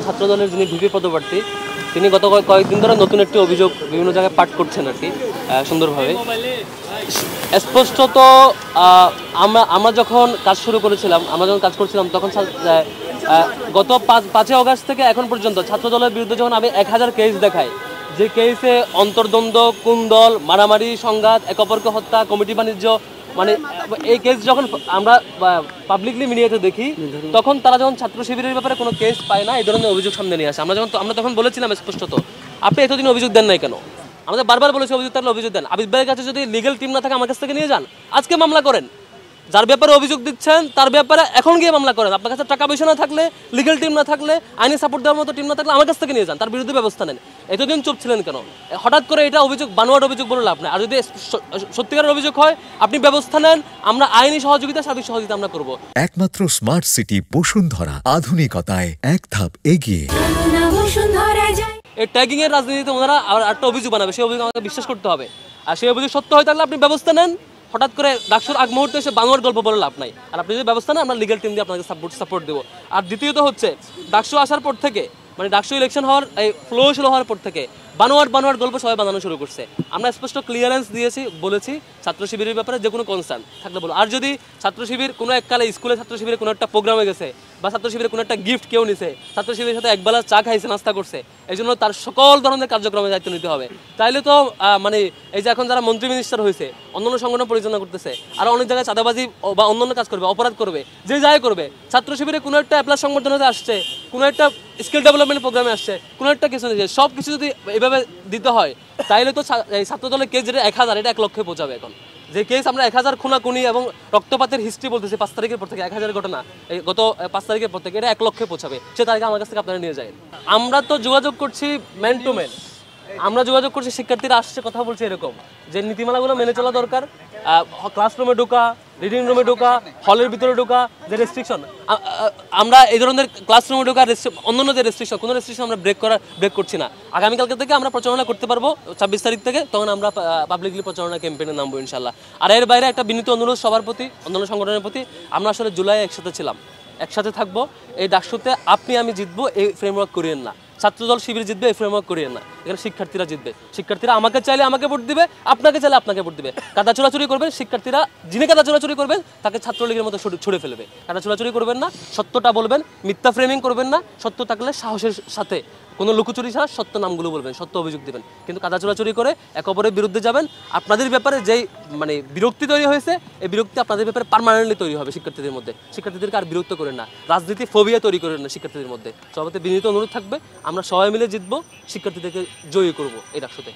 ছাত্রদলের যিনি ভিপি পদপ্রার্থী তিনি গত কয়েকদিন ধরে নতুন একটি অভিযোগ বিভিন্ন জায়গায় পাঠ করছেন আর কি সুন্দরভাবে। স্পষ্টত আমরা যখন কাজ শুরু করেছিলাম, কাজ করছিলাম তখন গত 5 আগস্ট থেকে এখন পর্যন্ত ছাত্রদলের বিরুদ্ধে যখন আমি 1000 কেস দেখাই, যে কেসে অন্তর্দ্বন্দ্ব, কুন্দল, মারামারি, সংঘাত, এক অপরকে হত্যা, কমিটি বাণিজ্য, মানে এই কেস যখন আমরা পাবলিকলি মিডিয়াতে দেখি তখন তারা যখন ছাত্র শিবিরের ব্যাপারে কোনো কেস পায় না, এই ধরনের অভিযোগ সামনে নিয়ে আসে। আমরা তখন বলেছিলাম স্পষ্টত, আপনি এতদিন অভিযোগ দেন নাই কেন? আমাদের বারবার বলেছি অভিযোগ থাকলে অভিযোগ দেন। আবিদ ভাইয়ের কাছে যদি লিগেল টিম না থাকে আমার কাছ থেকে নিয়ে যান, আজকে মামলা করেন। যার ব্যাপারে অভিযোগ দিচ্ছেন তার ব্যাপারে এখন গিয়ে মামলা করেন। আপনার কাছে টাকা পয়সা না থাকলে, লিগেল টিম না থাকলে, আইনি সাপোর্ট দেওয়ার মতো টিম না থাকলে আমার কাছ থেকে নিয়ে যান, তার বিরুদ্ধে ব্যবস্থা নেন। এতদিন চুপ ছিলেন কেন? হঠাৎ করে এটা অভিযোগ, বানোয়াট অভিযোগ বলে লাভ নেই। আর যদি সত্যিকারের অভিযোগ হয় আপনি ব্যবস্থা নেন, আমরা আইনি সহযোগিতা, সার্বিক সহযোগিতা আমরা করবো। একমাত্র স্মার্ট সিটি বসুন্ধরা, আধুনিকতায় এক ধাপ এগিয়ে। এই ট্যাগিং এর রাজনীতিতে ওনারা একটা অভিযোগ বানাবে, সেই অভিযোগ আমাকে বিশ্বাস করতে হবে। আর সেই অভিযোগ সত্য হয়ে থাকলে আপনি ব্যবস্থা নেন। হঠাৎ করে ডাকসুর আগ মুহূর্তে এসে বানোয়ার গল্প বলে লাভ নাই। আর আপনি যদি ব্যবস্থা নেন, আমরা লিগেল টিম দিয়ে আপনাকে সাপোর্ট দেবো। আর দ্বিতীয়ত হচ্ছে, ডাকসু আসার পর থেকে, মানে ডাকসু ইলেকশন হওয়ার এই ফ্লো শুরু হওয়ার পর থেকে বানোয়ার গল্প সবাই বানানো শুরু করছে। আমরা স্পষ্ট ক্লিয়ারেন্স দিয়েছি, বলেছি ছাত্র শিবিরের ব্যাপারে যে কোনো কনসার্ন থাকলে বলো। আর যদি ছাত্র শিবির কোনো এককালে স্কুলে ছাত্র শিবিরের কোনো একটা প্রোগ্রামে গেছে, বা ছাত্র শিবিরের কোনো একটা গিফট কেউ নিছে, ছাত্র শিবিরের সাথে একবেলা চা খাইছে, নাস্তা করছে, এই জন্য তার সকল ধরনের কার্যক্রমে দায়িত্ব নিতে হবে। তাইলে তো মানে এই যে এখন যারা মন্ত্রী মিনিস্টার হয়েছে, অন্যান্য সংগঠন পরিচালনা করতেছে, আর অনেক জায়গায় চাঁদাবাজি বা অন্যান্য কাজ করবে, অপরাধ করবে, যে যাই করবে, ছাত্র শিবিরে কোনো একটা অ্যাপ্লাস সংগঠনে আসছে, কোনো একটা স্কিল ডেভেলপমেন্ট প্রোগ্রামে আসছে, কোনো একটা কিছু নিয়েছে, সব কিছু যদি এভাবে দিতে হয়, তাইলে তো ছাত্রদলের কেস যেটা 1000, এটা 1 লক্ষে পৌঁছাবে। এখন যে কেস আমরা 1000 খুনাখুনি এবং রক্তপাতের হিস্ট্রি বলতেছি 5 তারিখের পর থেকে, 1000 ঘটনা এই গত 5 তারিখের পর থেকে, এটা 1 লক্ষে পৌঁছাবে। সে তারিখে আমার কাছ থেকে আপনারা নিয়ে যায়। আমরা তো যোগাযোগ করছি ম্যান টু ম্যান, আমরা যোগাযোগ করছি, শিক্ষার্থীরা আসছে, কথা বলছে এরকম যে নীতিমালাগুলো মেনে চলা দরকার। ক্লাসরুমে ঢোকা, রিডিং রুমে ঢোকা, হলের ভিতরে ঢোকা, যে রেস্ট্রিকশন, আমরা এই ধরনের ক্লাসরুমে ঢোকা, অন্যান্য যে রেস্ট্রিকশন, কোনো রেস্ট্রিকশন আমরা ব্রেক করছি না। আগামীকালকে থেকে আমরা প্রচারণা করতে পারবো, 26 তারিখ থেকে, তখন আমরা পাবলিকলি প্রচারণা ক্যাম্পেইনে নামবো ইনশাল্লাহ। আর এর বাইরে একটা বিনীত অনুরোধ সবার প্রতি, অন্যান্য সংগঠনের প্রতি, আমরা আসলে জুলাই একসাথে ছিলাম, একসাথে থাকবো। এই ডাকসুতে আপনি আমি জিতবো এই ফ্রেমওয়ার্ক করিয়েন না, ছাত্রদল শিবির জিতবে এই ফ্রেমওয়ার্ক করিয়েন না। এখানে শিক্ষার্থীরা জিতবে। শিক্ষার্থীরা আমাকে চাইলে আমাকে ভোট দিবে, আপনাকে চাইলে আপনাকে ভোট দিবে। কাদা চোরাচুরি করবেন শিক্ষার্থীরা, যিনি কাদা চোরাচুরি করবেন তাকে ছাত্রলীগের মতো ছুড়ে ফেলবে। কাদা চোরাচুরি করবেন না, সত্যটা বলবেন, মিথ্যা ফ্রেমিং করবেন না, সত্য থাকলে সাহসের সাথে, কোনো লুকোচুরি ছাড়া সত্য নামগুলো বলবেন, সত্য অভিযোগ দিবেন। কিন্তু কাদা চোরাচুরি করে এক অপরের বিরুদ্ধে যাবেন, আপনাদের ব্যাপারে যেই মানে বিরক্তি তৈরি হয়েছে, এই বিরক্তি আপনাদের ব্যাপারে পার্মানেন্টলি তৈরি হবে শিক্ষার্থীদের মধ্যে। শিক্ষার্থীদেরকে আর বিরক্ত করেন না, রাজনীতি ফোবিয়া তৈরি করেন না শিক্ষার্থীদের মধ্যে। সবাইতে বিনীত অনুরোধ থাকবে, আমরা সবাই মিলে জিতবো, শিক্ষার্থীদেরকে জয়ী করবো এই ডাকসুতে।